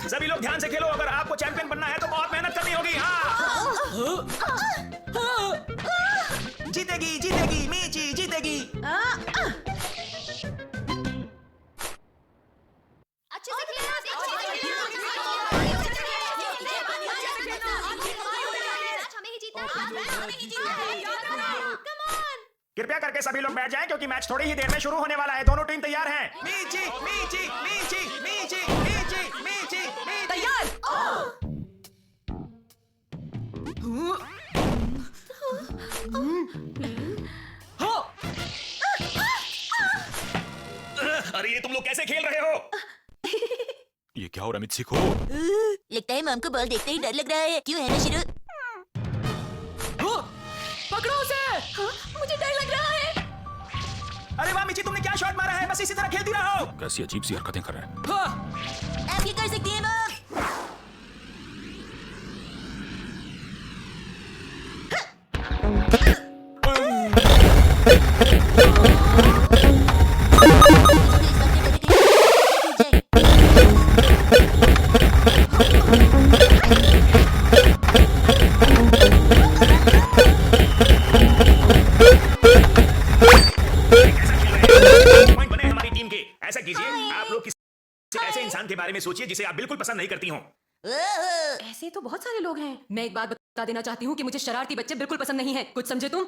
सभी लोग ध्यान से खेलो। अगर आपको चैंपियन बनना है तो बहुत मेहनत करनी होगी। हाँ जीतेगी जीतेगी मीची जीतेगी। अच्छे से खेलो। कृपया करके सभी लोग बैठ जाएं क्योंकि मैच थोड़ी ही देर में शुरू होने वाला है। दोनों टीम तैयार हैं। मीची मीची मीची मीची मीची मीची तैयार। अरे ये तुम लोग कैसे खेल रहे हो? ये क्या हो रहा है मिची को? लगता है मॉम को बॉल देखते ही डर लग रहा है। क्यों है ना शुरू? पकड़ो उसे। मुझे डर लग रहा है। अरे वाह मिची, तुमने क्या शॉट मारा है? बस इसी तरह खेलती रहो। कैसी अजीब सी हरकतें कर रहे हैं। आप ये कर सकती हैं मॉम। ऐसा कीजिए, आप लोग किसी ऐसे इंसान के बारे में सोचिए जिसे आप बिल्कुल पसंद नहीं करती हो। ऐसे तो बहुत सारे लोग हैं। मैं एक बात बता देना चाहती हूँ कि मुझे शरारती बच्चे बिल्कुल पसंद नहीं है। कुछ समझे तुम?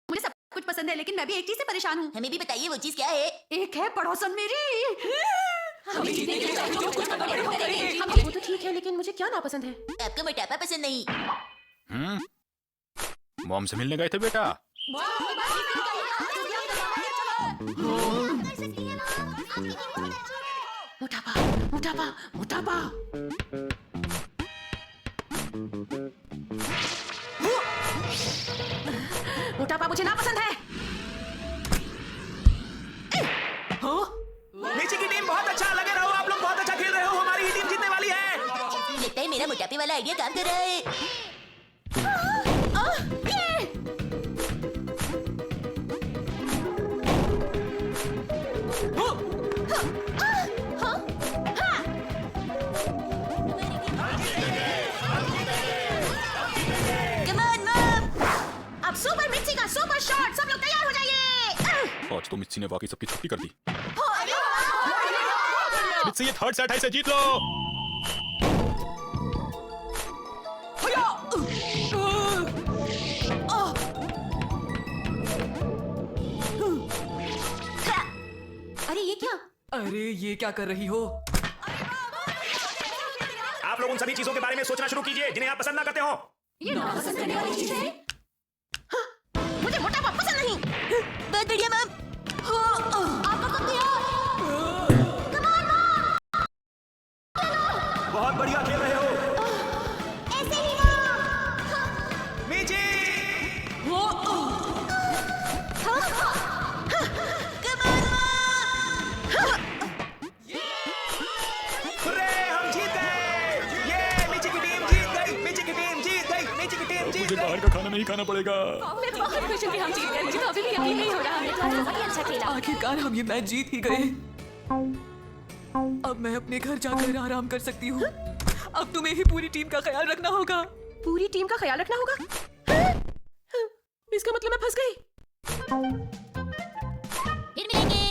मुझे सब कुछ पसंद है, लेकिन मैं भी एक चीज से परेशान हूँ। हमें भी बताइए वो चीज क्या है? एक है पड़ोसन मेरी। हमें जीतने के लिए चाहिए जो कुछ करना है वो करेंगे। वो तो ठीक है, लेकिन मुझे क्या नापसंद है? आपको मोटापा पसंद नहीं। मॉम से मिलने गए थे बेटा? मोटापा मोटापा मोटापा। मोटापा मुझे नापसंद है। नीचे की टीम बहुत अच्छा, लगे रहो। आप लोग बहुत अच्छा खेल रहे हो। हमारी ही टीम जीतने वाली है। लगता है मेरा मोटापे वाला आइडिया काम कर रहा है। सुपर मिर्ची का सुपर शॉट। सब लोग तैयार हो जाइए। आज तो मिची ने वाकई सबकी छुट्टी कर दी। मिची ये थर्ड सेट है, इसे जीत लो। अरे ये क्या? अरे ये क्या कर रही हो? आप लोग उन सभी चीजों के बारे में सोचना शुरू कीजिए जिन्हें आप पसंद ना करते हो। ये नापसंद करने वाली चीज है। मुझे मोटापा पसंद नहीं। बहुत बढ़िया मॉम। आपको कब दिया? बहुत बढ़िया खेल रहे हो। ऐसे ही ना। मीची हुर्रे, हम जीत गए। ये मीची की टीम जीत गई। मीची की टीम जीत गई। मीची की टीम जीत मुझे गई। बाहर का खाना नहीं खाना पड़ेगा। मैं बहुत खुश हूँ कि हम जीत गए। मुझे तो अभी भी यकीन नहीं हो रहा है। बहुत ही अच्छा खेला। आखिरकार हम ये मैच जीत ही गए। अब मैं अपने घर जाकर आराम कर सकती हूँ। अब तुम्हें ही पूरी टीम का ख्याल रखना होगा। पूरी टीम का ख्याल रखना होगा? इसका मतलब मैं फंस गई। फिर मिलेंगे।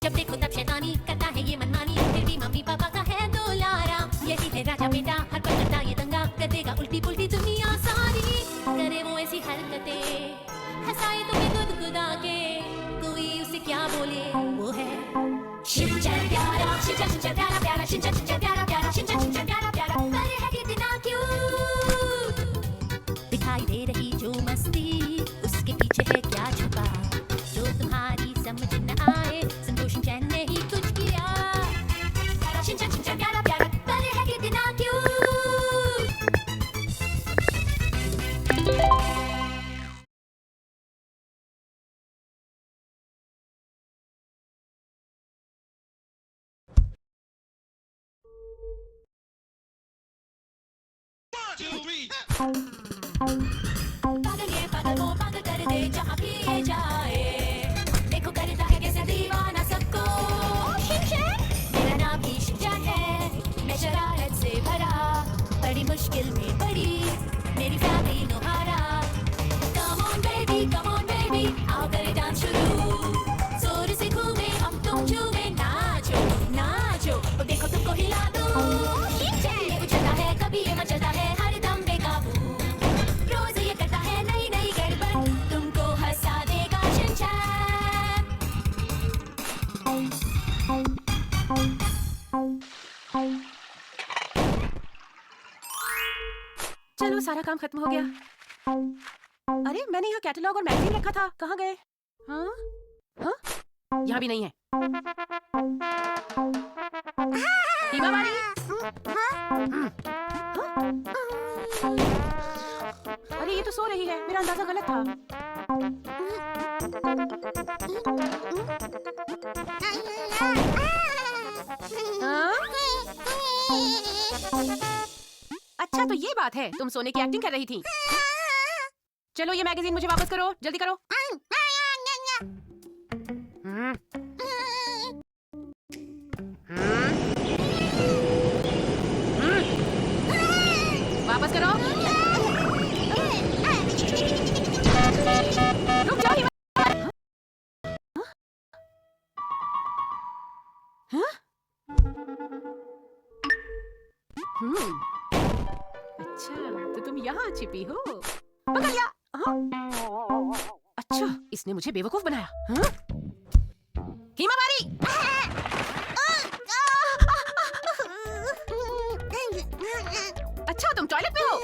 जब देखो तब शैतानी करता है ये मनमानी, फिर भी मम्मी पापा का है दुलारा। यही है राजा बेटा, हर पल करता ये दंगा, कर देगा उल्टी पुल्टी दुनिया सारी। करे वो ऐसी हरकतें, हंसाए तुम्हें गुदगुदा के, कोई उसे क्या बोले वो है शिनचैन प्यारा, शिनचैन प्यारा प्यारा, शिनचैन प्यारा प्यारा, शिनचैन प्यारा प्यारा। पर है कितना क्यूट, दिखाई दे रही जो मस्ती, उसके पीछे है क्या छुपा, जो तुम्हारी समझ न आए। संतोष शिनचैन ने ही कुछ किया। शिनचैन प्यारा प्यारा, पर है कितना क्यूट। पागल ये पागल वो पागल कर दे जहाँ भी जाए, देखो करता है कैसे दीवाना सबको। मेरा नाम सारा काम खत्म हो गया। अरे मैंने यहाँ कैटलॉग और मैगजीन रखा था, कहाँ गए? हाँ हाँ, यहाँ भी नहीं है। हीमा वाली, अरे ये तो सो रही है, मेरा अंदाजा गलत था। हाँ? अच्छा तो ये बात है, तुम सोने की एक्टिंग कर रही थी। चलो ये मैगजीन मुझे वापस करो, जल्दी करो। वापस करो। रुक जाओ हीमा। अच्छा तो तुम यहाँ छिपी हो, पकड़ लिया। हाँ? अच्छा इसने मुझे बेवकूफ बनाया। हाँ? हीमा बारी। अच्छा तुम टॉयलेट में हो।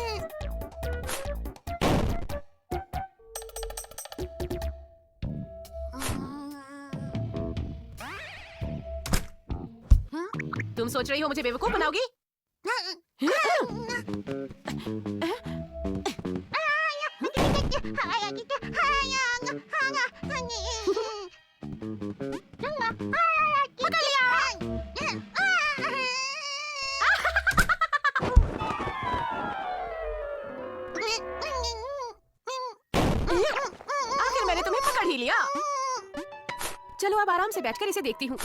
तुम सोच रही हो मुझे बेवकूफ बनाओगी? आखिर मैंने तुम्हें पकड़ ही लिया। चलो अब आराम से बैठकर इसे देखती हूँ।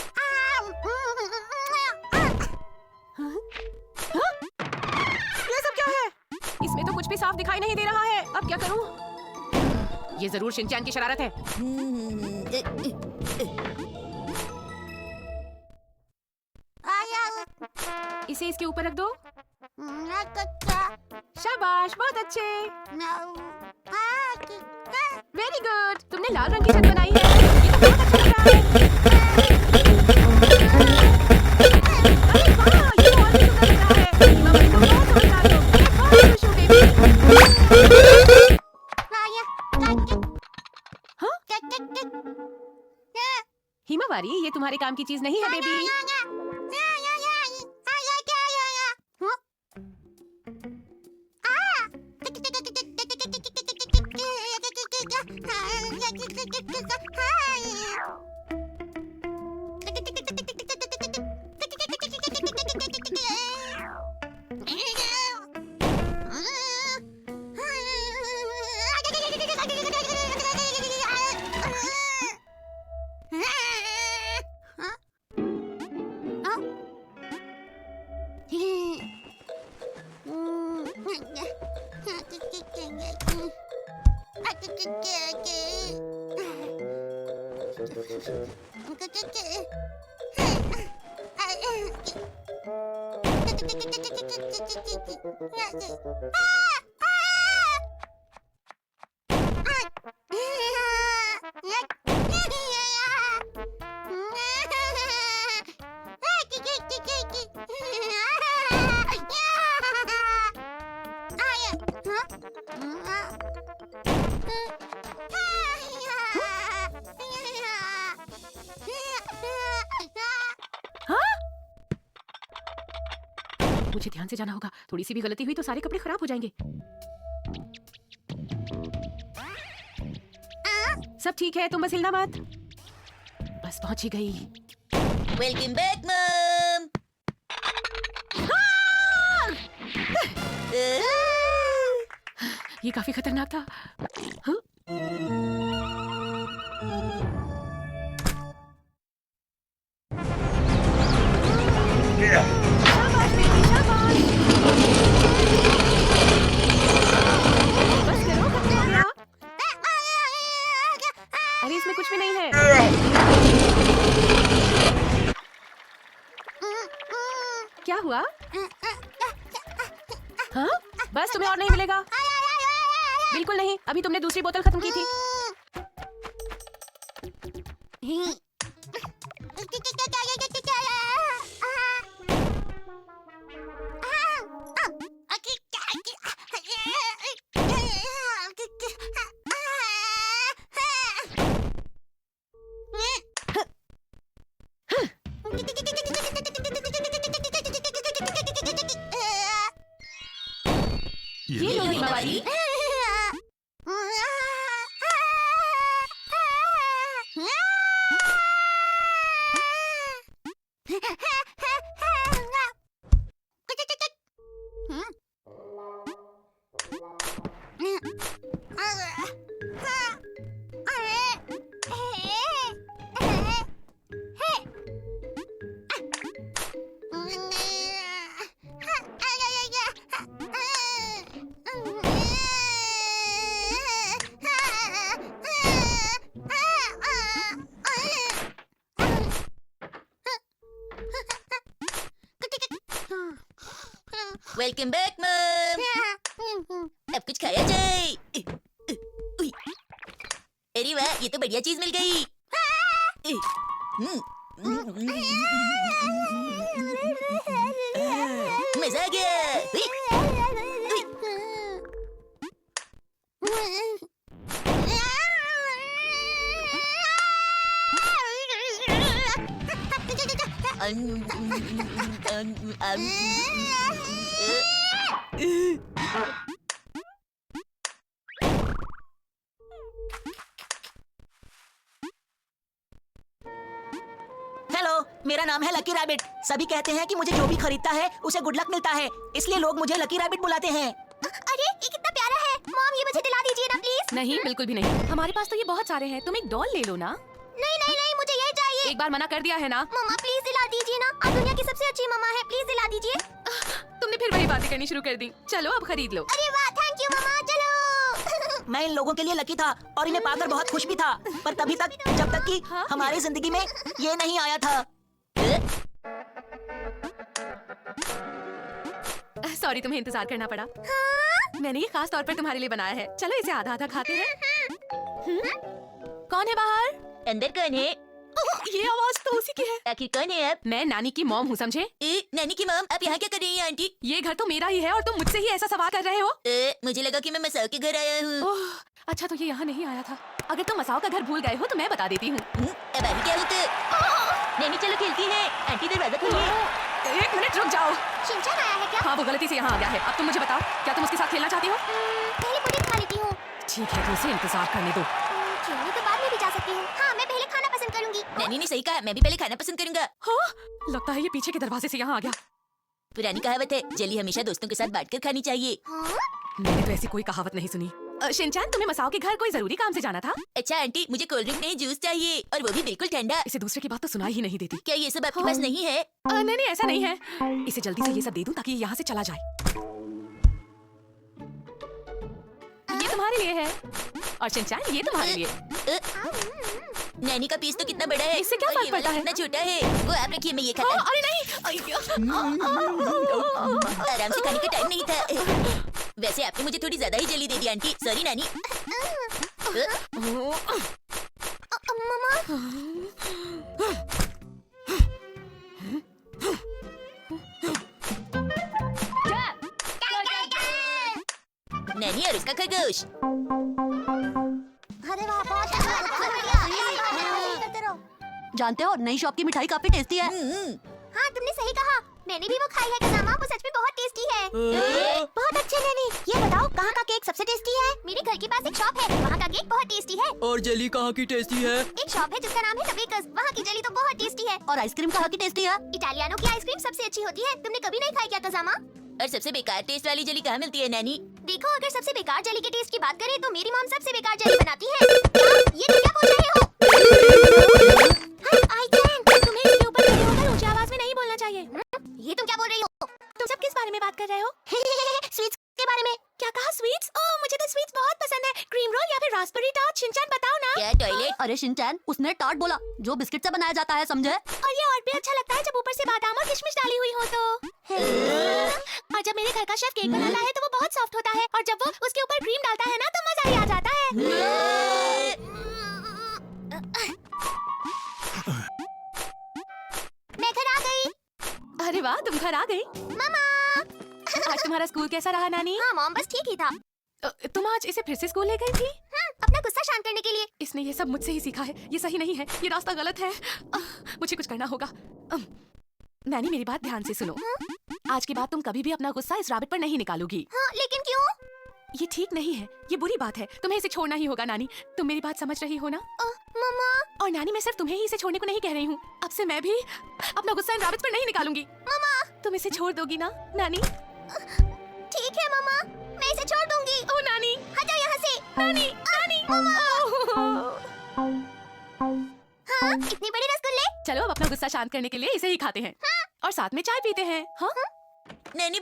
ये सब क्या है? इसमें तो कुछ भी साफ दिखाई नहीं दे रहा है। अब क्या करूँ? ये जरूर शिनचैन की शरारत है। इसे इसके ऊपर रख दो। शाबाश, बहुत अच्छे। Very good. तुमने लाल रंग की छत बनाई है, ये तो बहुत अच्छा लग रहा है। अरे वाह, ये तो और भी सुंदर लग रहा है। हीमा बारी तुम बहुत समझदार हो। मैं बहुत खुश हूँ बेबी। हाँ? हीमा बारी, ये तुम्हारे काम की चीज नहीं है बेबी। मुझे ध्यान से जाना होगा, थोड़ी सी भी गलती हुई तो सारे कपड़े खराब हो जाएंगे। सब ठीक है, तुम बस हिलना मत। बस पहुंच ही गई। वेलकम बैक मम। ये काफी खतरनाक था। हाँ? शाबाश बेटी, शाबाश। बस करो, खत्म हो गया। अरे इसमें कुछ भी नहीं है। क्या हुआ? हाँ? बस तुम्हें और नहीं मिलेगा। बिल्कुल नहीं, अभी तुमने दूसरी बोतल खत्म की थी। ये लो रीमा वाली। वेलकम बैक मम। अब कुछ खाया जाए। उई। अरे वाह, ये तो बढ़िया चीज मिल गई। मजा आ गया। उई। उई। हेलो, मेरा नाम है लकी रैबिट। सभी कहते हैं कि मुझे जो भी खरीदता है उसे गुड लक मिलता है, इसलिए लोग मुझे लकी रैबिट बुलाते हैं। अरे ये कितना प्यारा है। मॉम ये मुझे दिला दीजिए ना प्लीज। नहीं, बिल्कुल भी नहीं। हमारे पास तो ये बहुत सारे हैं, तुम एक डॉल ले लो ना। नहीं नहीं नहीं, मुझे ये चाहिए। एक बार मना कर दिया है ना। मम्मा प्लीज दिला दीजिए ना, आप दुनिया की सबसे अच्छी मम्मा है, प्लीज दिला दीजिए। तुमने फिर वही बातें करनी शुरू कर दी। चलो अब खरीद लो। अरे वाह, थैंक यू मम्मा, चलो। मैं इन लोगों के लिए लकी था और इन्हें पाकर बहुत खुश भी था, पर तभी तक जब तक कि हमारी जिंदगी में ये नहीं आया था। सॉरी, तुम्हें इंतजार करना पड़ा। मैंने ये खास तौर पर तुम्हारे लिए बनाया है। चलो इसे आधा आधा खाते हैं। कौन है बाहर? अंदर कौन है? ये आवाज तो उसी की है। आखिर कौन है आप? मैं नानी की मॉम हूँ, समझे? नानी की मॉम, आप यहाँ क्या कर रही हैं आंटी? ये घर तो मेरा ही है और तुम मुझसे ही ऐसा सवाल कर रहे हो। मुझे लगा कि मैं मसाओ के घर आया हूँ। ओह, अच्छा तो ये यहाँ नहीं आया था। अगर तुम मसाओ का घर भूल गए हो तो मैं बता देती हूँ। अब आगे क्या होता? नानी चलो खेलती है। आंटी दरवाजा खोलिए। एक मिनट रुक जाओ। शिनचैन आया है क्या? हाँ, वो गलती से यहाँ आ गया है। अब तुम मुझे बताओ, क्या तुम उसके साथ खेलना चाहती हो? पहले पुडिंग खा लेती हूँ। ठीक है, तो उसे इंतजार करने दो। खेलने तो बाद में भी जा सकती हूँ। हाँ, मैं पहले खाना पसंद करूंगी। नानी ने सही कहा, मैं भी पहले खाना पसंद करूंगा। हाँ, लगता है ये पीछे के दरवाजे से यहाँ आ गया। पुरानी कहावत है, जली हमेशा दोस्तों के साथ बांटकर खानी चाहिए। हाँ? मैंने तो ऐसी कोई कहावत नहीं सुनी। शिनचैन, तुम्हें मसाओ के घर कोई जरूरी काम से जाना था? अच्छा आंटी, मुझे कोल्ड ड्रिंक नहीं, जूस चाहिए, और वो भी बिल्कुल ठंडा। इसे दूसरे की बात तो सुनाई ही नहीं देती। क्या ये सब आपके पास नहीं है? नहीं नहीं, ऐसा नहीं है। इसे जल्दी से ये सब दे दूं ताकि ये यहाँ से चला जाए। ये तुम्हारे लिए है और शिनचैन ये तुम्हारे लिए। नानी का पीस तो कितना बड़ा है, इससे क्या और फर्क ये वाला पड़ता है? कितना छोटा है। वो आप रखिए, मैं ये खाता हूँ। अरे नहीं, आराम से खाने का टाइम नहीं था। वैसे आपने मुझे थोड़ी ज्यादा ही जली दे दी आंटी, सॉरी नानी। मम्मा नानी और उसका खरगोश। अरे वाह, बहुत बढ़िया। ऐसे करते रहो। जानते हो, नई शॉप की मिठाई काफी टेस्टी है। हाँ, तुमने सही कहा। मैंने भी वो खाई है कसामा, वो सच में बहुत टेस्टी है। बहुत अच्छे नैनी। ये बताओ, कहाँ का केक सबसे टेस्टी है? मेरे घर के पास एक शॉप है, वहाँ का केक बहुत टेस्टी है। और जेली कहाँ की टेस्टी है? एक शॉप है जिसका नाम है द बेकर्स, वहाँ की जेली तो बहुत टेस्टी है। और आइसक्रीम कहाँ की टेस्टी है? इटालियानो की आइसक्रीम सबसे अच्छी होती है। तुमने कभी नहीं खाई क्या कसामा? और सबसे बेकार टेस्ट वाली जली कहाँ मिलती है नानी? देखो, अगर सबसे बेकार जेली के टेस्ट की बात करें तो मेरी मॉम सबसे बेकार जेली बनाती है। क्या? ये तुम क्या पूछ रहे हो? I can. तुम्हें इसके ऊपर खड़े होकर ऊंची आवाज में नहीं बोलना चाहिए। ये तुम क्या बोल रही हो? तुम सब किस बारे में बात कर रहे हो? स्वीट्स के बारे में। क्या कहा, स्वीट्स? ओह, मुझे तो स्वीट्स बहुत पसंद है। क्रीम रोल या फिर रास्पबेरी टार्ट। शिनचैन बताओ ना। क्या टॉयलेट? अरे शिनचैन, उसने टार्ट बोला, जो बिस्किट से बनाया जाता है, समझे? और ये और भी अच्छा लगता है जब ऊपर से बादाम और किशमिश डाली हुई हो तो। और जब मेरे घर का शेफ केक बनाता है तो वो बहुत सॉफ्ट होता है, और जब वो उसके ऊपर क्रीम डालता है ना तो मजा ही आ जाता है। मैं घर आ गई। अरे वाह, तुम घर आ गई। मामा। आज तुम्हारा स्कूल कैसा रहा नानी? हाँ मॉम, बस ठीक ही था। तुम आज इसे फिर से स्कूल ले गई थी? अपना गुस्सा शांत करने के लिए। इसने ये सब मुझसे ही सीखा है। ये सही नहीं है, ये रास्ता गलत है। मुझे कुछ करना होगा। नानी, मेरी बात ध्यान से सुनो। आज के बाद तुम कभी भी अपना गुस्सा इस रैबिट पर नहीं निकालोगी। हाँ, लेकिन क्यों? ये ठीक नहीं है, ये बुरी बात है। तुम्हें इसे छोड़ना ही होगा नानी। तुम मेरी बात समझ रही हो ना? मम्मा। और नानी, मैं सिर्फ तुम्हें ही इसे छोड़ने को नहीं कह रही हूँ। अब से मैं भी अपना गुस्सा इन राबित पर नहीं निकालूंगी। मम्मा। तुम इसे छोड़ दोगी ना नानी? ठीक है मम्मा, मैं इसे छोड़ दूंगी। ओ नानी, हटो यहाँ से। नानी, नानी। हाँ, इतनी बड़ी रसगुल्ले। चलो अब अपना गुस्सा शांत करने के लिए इसे ही खाते हैं। और साथ में चाय पीते हैं। हाँ? नैनी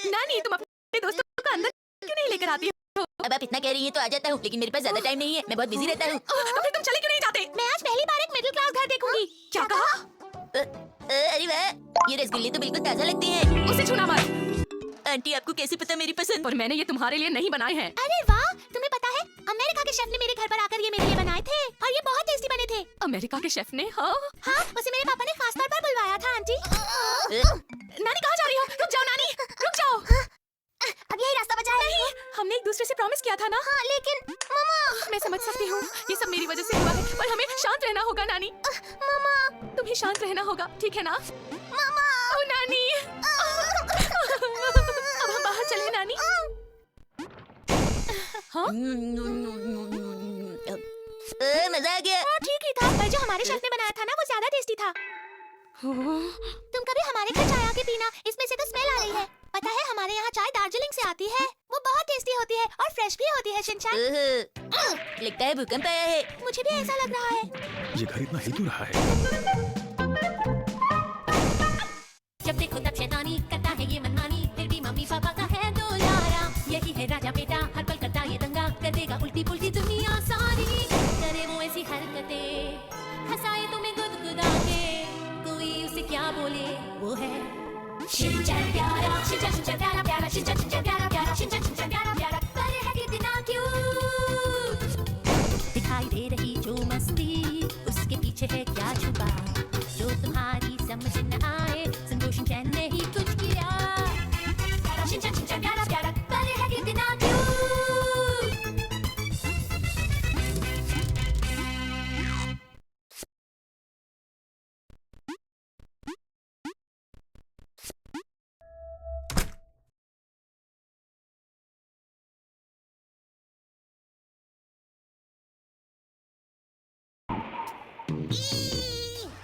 नानी, तुम अपने दोस्तों को अंदर क्यों नहीं लेकर आती हो? अब आप इतना कह रही हैं तो आ जाता हूँ, लेकिन मेरे पास ज्यादा टाइम नहीं है। मैं बहुत बिजी रहता हूँ। तो फिर तुम चले क्यों नहीं जाते? मैं आज पहली बार एक मिडिल क्लास घर देखूंगी। क्या कहा? अरे वाह, ये रसगुल्ले तो बिल्कुल ताजा लगते हैं। उसे छूना मत। आंटी, आपको कैसे पता मेरी पसंद? और मैंने ये तुम्हारे लिए नहीं बनाए हैं। अरे वाह, तुम्हें पता है अमेरिका के शेफ ने मेरे घर पर आकर ये मेरे लिए बनाए थे और ये बहुत टेस्टी बने थे। अमेरिका के शेफ ने? हाँ। हाँ, उसे मेरे पापा ने खास तौर पर बुलवाया था आंटी। नानी, कहाँ जा रही हो? रुक जाओ नानी, रुक जाओ। अब यही रास्ता बचा है। नहीं, हमने एक दूसरे से प्रॉमिस किया था ना। हाँ, लेकिन मम्मा। मैं समझ सकती हूँ, ये सब मेरी वजह से हुआ है, पर हमें शांत रहना होगा नानी। मम्मा। तुम्हें शांत रहना होगा, ठीक है ना? मम्मा। ओ नानी। अब हम बाहर चले नानी। हाँ? मजा आ गया। ठीक ही था, पर जो हमारे शेफ ने बनाया था ना वो ज्यादा टेस्टी था। तुम कभी हमारे घर चाय आके पीना, इसमें से तो स्मेल आ रही है। पता है हमारे यहाँ चाय दार्जिलिंग से आती है, वो बहुत टेस्टी होती है और फ्रेश भी होती है। शिनचान, लगता है भूकंप आया है। मुझे भी ऐसा लग रहा है। ये घर इतना हिल क्यों रहा है? जब देखो तब शैतानी करता है ये मनमानी, फिर भी मम्मी पापा का है दुलारा। यही है राजा बेटा, हर पल करता ये दंगा, कर देगा उल्टी पुल्टी दुनिया सारी। करे वो ऐसी हरकतें, हंसाए तुम्हें गुदगुदा के, कोई उसे क्या बोले वो है शिनचैन प्यारा, शिनचैन प्यारा प्यारा, शिनचैन प्यारा प्यारा, शिनचैन प्यारा प्यारा। पर है कितना क्यूट, दिखाई दे रही जो मस्ती, उसके पीछे है क्या छुपा, जो तुम्हारी समझ न आए। संतोष शिनचैन ने ही कुछ किया। शिनचैन प्यारा प्यारा, पर है कितना क्यूट।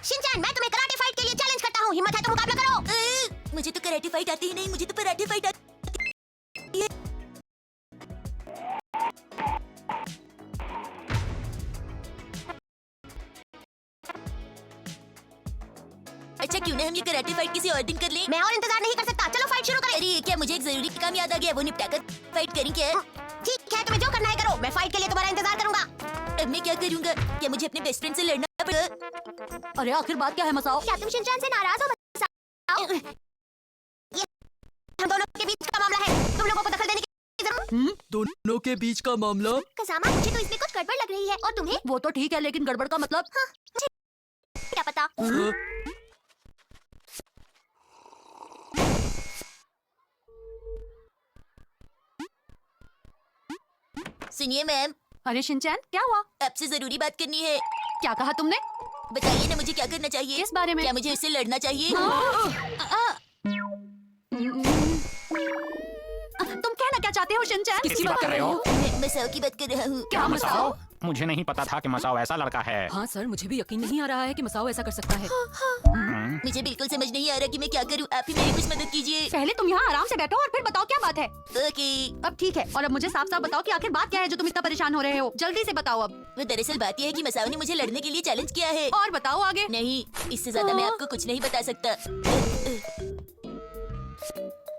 शिनचैन, मैं तुम्हें कराटे फाइट के लिए चैलेंज करता हूँ। हिम्मत है तो मुकाबला करो। मुझे तो कराटे फाइट आती ही नहीं, मुझे तो पराठे फाइट आती है। अच्छा, क्यों ना हम ये कराटे फाइट किसी और दिन कर लें? मैं और इंतजार नहीं कर सकता, चलो फाइट शुरू करें। अरे क्या मुझे एक जरूरी काम याद आ गया, वो निपटा कर फाइट करें क्या? ठीक है, तुम्हें जो करना है करो, मैं फाइट के लिए तुम्हारा इंतजार करूंगा। अब मैं क्या करूंगा? क्या मुझे अपने बेस्ट फ्रेंड से लड़ना पड़ेगा? अरे आखिर बात क्या है मसाओ? क्या तुम शिनचैन से नाराज हो? ये हम दोनों के बीच का मामला है, तुम लोगों को दखल देने की जरूरत। दोनों के बीच का मामला? कसामा, मुझे तो इसमें कुछ गड़बड़ लग रही है। और तुम्हें? वो तो ठीक है, लेकिन गड़बड़ का मतलब? क्या पता। सुनिए मैम, अरे शिनचैन, क्या हुआ? आपसे जरूरी बात करनी है। क्या कहा तुमने? बताइए ना, मुझे क्या करना चाहिए? किस बारे में? क्या मुझे उससे लड़ना चाहिए? तुम कहना क्या चाहते हो शिनचैन? किसकी बात कर रहे हो? मैं मसाओ की बात कर रहा हूँ। क्या मसाओ? मुझे नहीं पता था कि मसाओ ऐसा लड़का है। हाँ सर, मुझे भी यकीन नहीं आ रहा है कि मसाओ ऐसा कर सकता है। मुझे बिल्कुल समझ नहीं आ रहा कि मैं क्या करूँ। आप ही मेरी कुछ मदद कीजिए। पहले तुम यहाँ आराम से बैठो और फिर बताओ क्या बात है। ओके। अब ठीक है, और अब मुझे साफ साफ बताओ कि आखिर बात क्या है जो तुम इतना परेशान हो रहे हो। जल्दी से बताओ अब। वो दरअसल बात यह है कि मसाओ ने मुझे लड़ने के लिए चैलेंज किया है। और बताओ आगे। नहीं, इससे ज्यादा मैं आपको कुछ नहीं बता सकता।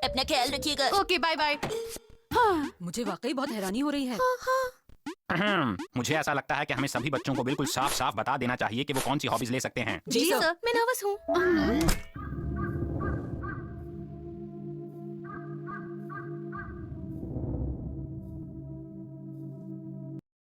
अपना ख्याल रखिएगा। Okay, bye bye. हाँ, मुझे वाकई बहुत हैरानी हो रही है। मुझे ऐसा लगता है कि हमें सभी बच्चों को बिल्कुल साफ साफ बता देना चाहिए कि वो कौन सी हॉबीज ले सकते हैं। जी सर, मैं नर्वस हूँ।